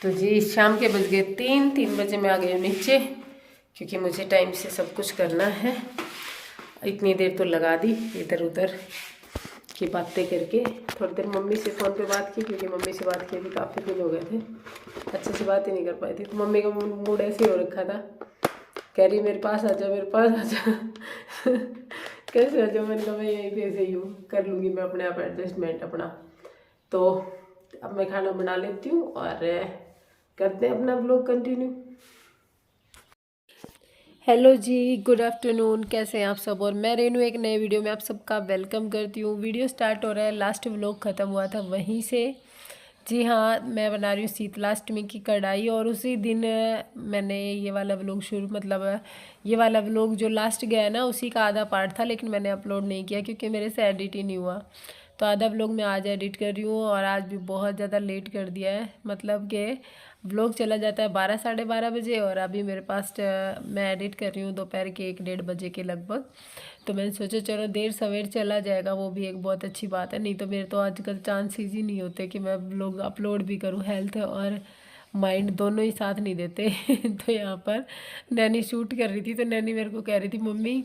तो जी शाम के बज गए 3 बजे मैं आ गई हूँ नीचे, क्योंकि मुझे टाइम से सब कुछ करना है। इतनी देर तो लगा दी इधर उधर की बातें करके। थोड़ी देर मम्मी से फ़ोन पे बात की, क्योंकि मम्मी से बात किए भी काफ़ी दिन हो गए थे, अच्छे से बात ही नहीं कर पाई थी। तो मम्मी का मूड ऐसे ही हो रखा था, कह रही मेरे पास आ जा, मेरे पास आ जा। कैसे आ जाओ? मैंने कहा मैं यहीं पे ऐसे ही हूँ, कर लूँगी मैं अपने आप एडजस्टमेंट अपना। तो अब मैं खाना बना लेती हूँ और करते हैं अपना ब्लॉग कंटिन्यू। हेलो जी, गुड आफ्टरनून, कैसे हैं आप सब? और मैं रेनू एक नए वीडियो में आप सबका वेलकम करती हूँ। वीडियो स्टार्ट हो रहा है, लास्ट व्लॉग ख़त्म हुआ था वहीं से। जी हाँ, मैं बना रही हूँ शीतलाष्टमी की कढ़ाई, और उसी दिन मैंने ये वाला व्लॉग ये वाला व्लॉग जो लास्ट गया है ना, उसी का आधा पार्ट था, लेकिन मैंने अपलोड नहीं किया क्योंकि मेरे से एडिट ही नहीं हुआ। तो आधा व्लॉग मैं आज एडिट कर रही हूँ, और आज भी बहुत ज़्यादा लेट कर दिया है। मतलब कि व्लॉग चला जाता है 12 साढ़े 12 बजे, और अभी मेरे पास मैं एडिट कर रही हूँ दोपहर के 1 डेढ़ बजे के लगभग। तो मैंने सोचा चलो देर सवेर चला जाएगा, वो भी एक बहुत अच्छी बात है। नहीं तो मेरे तो आजकल चांसेस ही नहीं होते कि मैं व्लॉग अपलोड भी करूँ, हेल्थ और माइंड दोनों ही साथ नहीं देते। तो यहाँ पर नैनी शूट कर रही थी, तो नैनी मेरे को कह रही थी मम्मी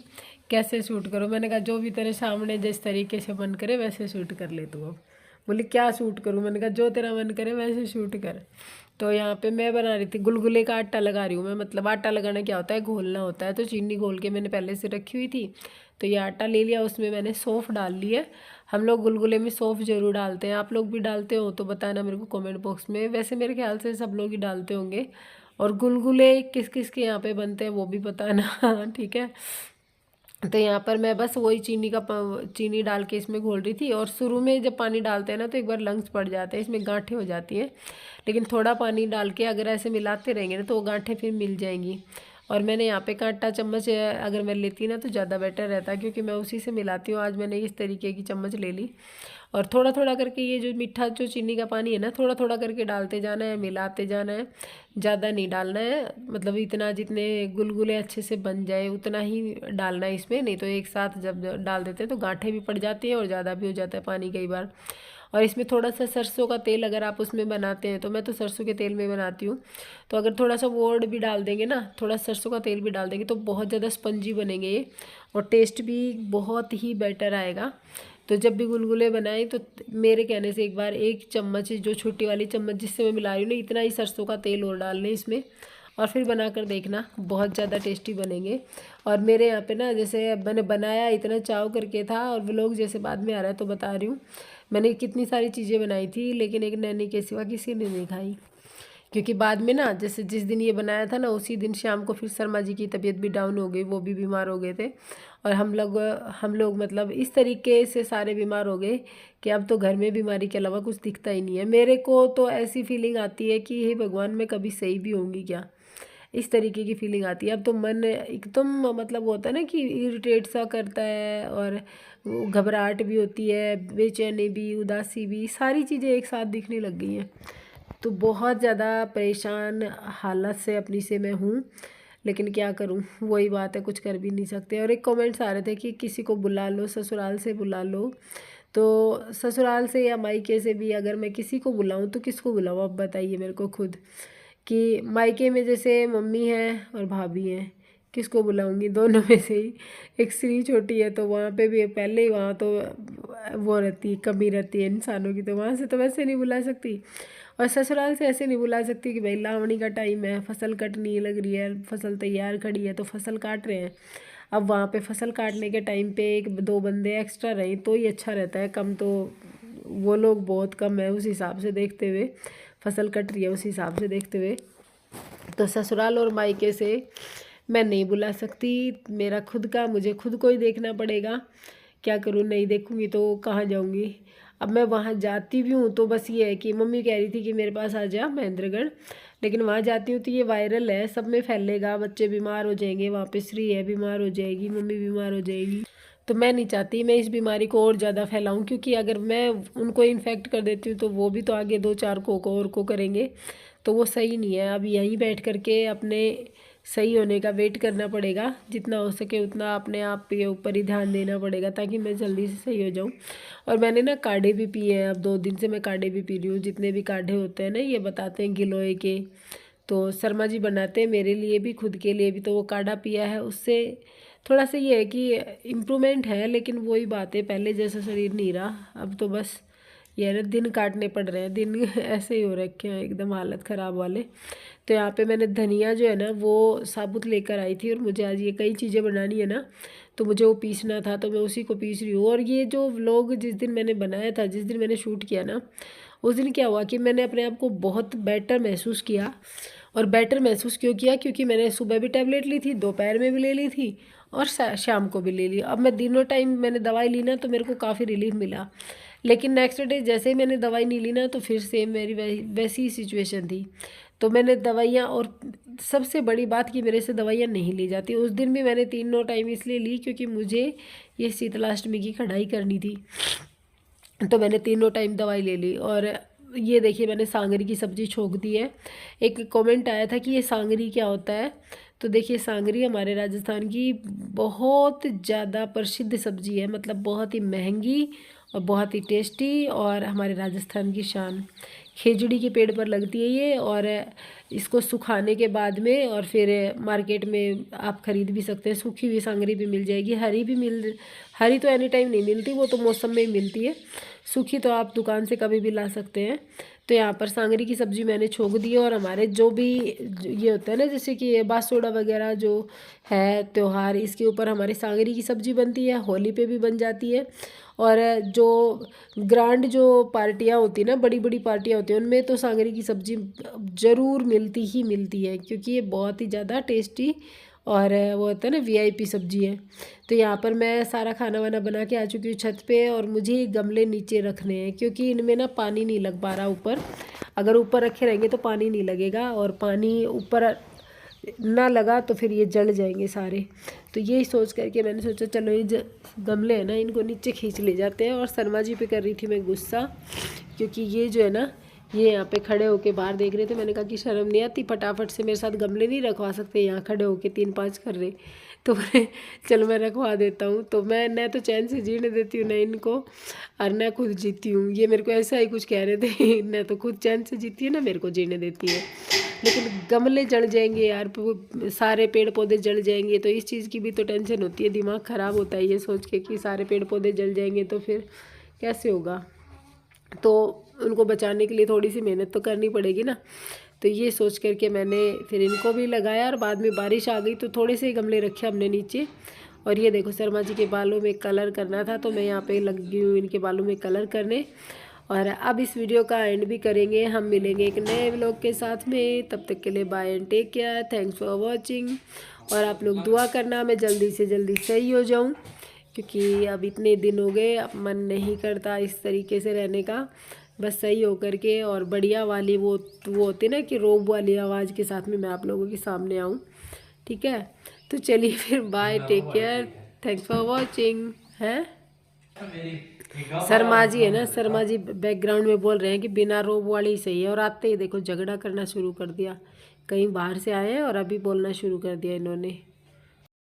कैसे शूट करो? मैंने कहा जो भी तेरे सामने जिस तरीके से मन करे वैसे शूट कर ले तू। अब बोली क्या शूट करूँ? मैंने कहा जो तेरा मन करे वैसे शूट कर। तो यहाँ पे मैं बना रही थी गुलगुले का आटा लगा रही हूँ मैं। मतलब आटा लगाना क्या होता है, घोलना होता है। तो चीनी घोल के मैंने पहले से रखी हुई थी, तो ये आटा ले लिया, उसमें मैंने सौंफ डाल ली है। हम लोग गुलगुले में सौंफ जरूर डालते हैं, आप लोग भी डालते हो तो बताना मेरे को कमेंट बॉक्स में। वैसे मेरे ख्याल से सब लोग ही डालते होंगे। और गुलगुले किस किस के यहाँ पे बनते हैं वो भी बताना। ठीक है। तो यहाँ पर मैं बस वही चीनी डाल के इसमें घोल रही थी। और शुरू में जब पानी डालते हैं ना, तो एक बार लंग्स पड़ जाते हैं, इसमें गांठें हो जाती हैं। लेकिन थोड़ा पानी डाल के अगर ऐसे मिलाते रहेंगे ना, तो वो गांठें फिर मिल जाएंगी। और मैंने यहाँ पे कांटा चम्मच अगर मैं लेती ना तो ज़्यादा बेटर रहता, क्योंकि मैं उसी से मिलाती हूँ। आज मैंने इस तरीके की चम्मच ले ली, और थोड़ा थोड़ा करके ये जो मीठा जो चीनी का पानी है ना, थोड़ा थोड़ा करके डालते जाना है, मिलाते जाना है। ज़्यादा नहीं डालना है, मतलब इतना जितने गुलगुले अच्छे से बन जाए उतना ही डालना है इसमें। नहीं तो एक साथ जब डाल देते हैं तो गांठें भी पड़ जाती हैं और ज़्यादा भी हो जाता है पानी कई बार। और इसमें थोड़ा सा सरसों का तेल अगर आप उसमें बनाते हैं, तो मैं तो सरसों के तेल में बनाती हूँ। तो अगर थोड़ा सा वो भी डाल देंगे ना, थोड़ा सरसों का तेल भी डाल देंगे, तो बहुत ज़्यादा स्पंजी बनेंगे ये, और टेस्ट भी बहुत ही बेटर आएगा। तो जब भी गुलगुले बनाएं तो मेरे कहने से एक बार 1 चम्मच, जो छोटी वाली चम्मच जिससे मैं मिला रही हूँ ना, इतना ही सरसों का तेल और डाल लें इसमें, और फिर बनाकर देखना, बहुत ज़्यादा टेस्टी बनेंगे। और मेरे यहाँ पे ना, जैसे मैंने बनाया इतना चाव करके था, और व्लॉग जैसे बाद में आ रहा है तो बता रही हूँ, मैंने कितनी सारी चीज़ें बनाई थी, लेकिन एक नैनी के सिवा किसी ने नहीं खाई। क्योंकि बाद में ना, जैसे जिस दिन ये बनाया था ना, उसी दिन शाम को फिर शर्मा जी की तबीयत भी डाउन हो गई, वो भी बीमार हो गए थे। और हम लोग मतलब इस तरीके से सारे बीमार हो गए कि अब तो घर में बीमारी के अलावा कुछ दिखता ही नहीं है। मेरे को तो ऐसी फीलिंग आती है कि हे भगवान, मैं कभी सही भी होंगी क्या, इस तरीके की फीलिंग आती है। अब तो मन एकदम, मतलब होता है ना कि इरिटेट सा करता है, और घबराहट भी होती है, बेचैनी भी, उदासी भी, सारी चीज़ें एक साथ दिखने लग गई हैं। तो बहुत ज़्यादा परेशान हालत से अपनी से मैं हूँ, लेकिन क्या करूँ, वही बात है, कुछ कर भी नहीं सकते। और एक कमेंट्स आ रहे थे कि किसी को बुला लो, ससुराल से बुला लो। तो ससुराल से या मायके से भी अगर मैं किसी को बुलाऊँ तो किसको बुलाऊँ, अब बताइए मेरे को खुद। कि मायके में जैसे मम्मी हैं और भाभी हैं, किसको बुलाऊंगी? दोनों में से ही। एक श्री छोटी है, तो वहाँ पे भी पहले ही वहाँ तो वो रहती, कमी रहती है इंसानों की, तो वहाँ से तो वैसे नहीं बुला सकती। और ससुराल से ऐसे नहीं बुला सकती कि भाई लावणी का टाइम है, फसल कटनी लग रही है, फसल तैयार खड़ी है तो फसल काट रहे हैं। अब वहाँ पे फसल काटने के टाइम पे 1 2 बंदे एक्स्ट्रा रहें तो ही अच्छा रहता है, कम तो वो लोग बहुत कम है उस हिसाब से देखते हुए, फसल कट रही है उस हिसाब से देखते हुए। तो ससुराल और मायके से मैं नहीं बुला सकती, मेरा खुद का, मुझे खुद को ही देखना पड़ेगा। क्या करूँ, नहीं देखूँगी तो कहाँ जाऊँगी? अब मैं वहाँ जाती भी हूँ तो बस ये है कि मम्मी कह रही थी कि मेरे पास आ जा महेंद्रगढ़, लेकिन वहाँ जाती हूँ तो ये वायरल है, सब में फैलेगा, बच्चे बीमार हो जाएंगे, वहाँ पे श्री है बीमार हो जाएगी, मम्मी बीमार हो जाएगी। तो मैं नहीं चाहती मैं इस बीमारी को और ज़्यादा फैलाऊं, क्योंकि अगर मैं उनको इन्फेक्ट कर देती हूँ तो वो भी तो आगे 2 4 को और को करेंगे, तो वो सही नहीं है। अब यहीं बैठ करके अपने सही होने का वेट करना पड़ेगा। जितना हो सके उतना अपने आप के ऊपर ही ध्यान देना पड़ेगा ताकि मैं जल्दी से सही हो जाऊँ। और मैंने ना काढ़े भी पिए हैं, अब 2 दिन से मैं काढ़े भी पी रही हूँ। जितने भी काढ़े होते हैं ना, ये बताते हैं गिलोय के, तो शर्मा जी बनाते हैं मेरे लिए भी, खुद के लिए भी। तो वो काढ़ा पिया है, उससे थोड़ा सा ये है कि इम्प्रूवमेंट है, लेकिन वही बात है, पहले जैसा शरीर नहीं रहा। अब तो बस ये है ना, दिन काटने पड़ रहे हैं, दिन ऐसे ही हो रखे हैं एकदम हालत ख़राब वाले। तो यहाँ पे मैंने धनिया जो है ना वो साबुत लेकर आई थी, और मुझे आज ये कई चीज़ें बनानी है ना, तो मुझे वो पीसना था, तो मैं उसी को पीस रही हूँ। और ये जो व्लॉग जिस दिन मैंने बनाया था, जिस दिन मैंने शूट किया ना, उस दिन क्या हुआ कि मैंने अपने आप को बहुत बेटर महसूस किया। और बेटर महसूस क्यों किया? क्योंकि मैंने सुबह भी टैबलेट ली थी, दोपहर में भी ले ली थी, और शाम को भी ले ली। अब मैं तीनों टाइम मैंने दवाई ली ना, तो मेरे को काफ़ी रिलीफ मिला। लेकिन नेक्स्ट डे जैसे ही मैंने दवाई नहीं ली ना, तो फिर सेम मेरी वैसी ही सिचुएशन थी। तो मैंने दवाइयाँ, और सबसे बड़ी बात कि मेरे से दवाइयाँ नहीं ली जाती। उस दिन भी मैंने तीनों टाइम इसलिए ली क्योंकि मुझे ये शीतलाष्टमी की कढ़ाई करनी थी, तो मैंने तीनों टाइम दवाई ले ली। और ये देखिए, मैंने सांगरी की सब्ज़ी छोक दी है। एक कमेंट आया था कि ये सांगरी क्या होता है, तो देखिए, सांगरी हमारे राजस्थान की बहुत ज़्यादा प्रसिद्ध सब्ज़ी है, मतलब बहुत ही महंगी और बहुत ही टेस्टी, और हमारे राजस्थान की शान। खेजड़ी के पेड़ पर लगती है ये, और इसको सुखाने के बाद में, और फिर मार्केट में आप ख़रीद भी सकते हैं। सूखी हुई सांगरी भी मिल जाएगी, हरी तो एनी टाइम नहीं मिलती, वो तो मौसम में ही मिलती है। सूखी तो आप दुकान से कभी भी ला सकते हैं। तो यहाँ पर सांगरी की सब्ज़ी मैंने छोक दी है। और हमारे जो भी ये होता है ना, जैसे कि ये बासोड़ा वगैरह जो है त्यौहार, इसके ऊपर हमारी सांगरी की सब्ज़ी बनती है, होली पे भी बन जाती है। और जो ग्रांड जो पार्टियाँ होती है ना, बड़ी बड़ी पार्टियाँ होती हैं, उनमें तो सांगरी की सब्ज़ी ज़रूर मिलती ही मिलती है, क्योंकि ये बहुत ही ज़्यादा टेस्टी और वो होता है ना, वीआईपी सब्ज़ी है। तो यहाँ पर मैं सारा खाना वाना बना के आ चुकी हूँ छत पे, और मुझे ये गमले नीचे रखने हैं क्योंकि इनमें ना पानी नहीं लग पा रहा ऊपर। अगर ऊपर रखे रहेंगे तो पानी नहीं लगेगा, और पानी ऊपर ना लगा तो फिर ये जल जाएंगे सारे। तो यही सोच करके मैंने सोचा चलो ये गमले हैं ना, इनको नीचे खींच ले जाते हैं। और शर्मा जी पे कर रही थी मैं गुस्सा, क्योंकि ये जो है ना, ये यहाँ पे खड़े होके बाहर देख रहे थे। मैंने कहा कि शर्म नहीं आती, फटाफट से मेरे साथ गमले नहीं रखवा सकते, यहाँ खड़े होके 3-5 कर रहे। तो मैं चलो मैं रखवा देता हूँ। तो मैं न तो चैन से जीने देती हूँ न इनको, और न खुद जीती हूँ। ये मेरे को ऐसा ही कुछ कह रहे थे, न तो खुद चैन से जीती है, ना मेरे को जीने देती है। लेकिन गमले जल जाएंगे यार, सारे पेड़ पौधे जल जाएंगे, तो इस चीज़ की भी तो टेंशन होती है। दिमाग ख़राब होता है ये सोच के कि सारे पेड़ पौधे जल जाएंगे तो फिर कैसे होगा। तो उनको बचाने के लिए थोड़ी सी मेहनत तो करनी पड़ेगी ना। तो ये सोच करके मैंने फिर इनको भी लगाया, और बाद में बारिश आ गई तो थोड़े से गमले रखे हमने नीचे। और ये देखो, शर्मा जी के बालों में कलर करना था, तो मैं यहाँ पे लगी हूँ इनके बालों में कलर करने। और अब इस वीडियो का एंड भी करेंगे, हम मिलेंगे एक नए व्लॉग के साथ में। तब तक के लिए bye and take care, thanks for watching. और आप लोग दुआ करना मैं जल्दी से जल्दी सही हो जाऊँ, क्योंकि अब इतने दिन हो गए, अब मन नहीं करता इस तरीके से रहने का। बस सही हो कर के, और बढ़िया वाली वो होती ना कि रोब वाली आवाज़ के साथ में मैं आप लोगों के सामने आऊँ। ठीक है, तो चलिए फिर bye, take care, thanks for watching. हैं शर्मा जी है ना, शर्मा जी बैकग्राउंड में बोल रहे हैं कि बिना रोब वाली ही सही है। और आते ही देखो झगड़ा करना शुरू कर दिया, कहीं बाहर से आए हैं और अभी बोलना शुरू कर दिया इन्होंने।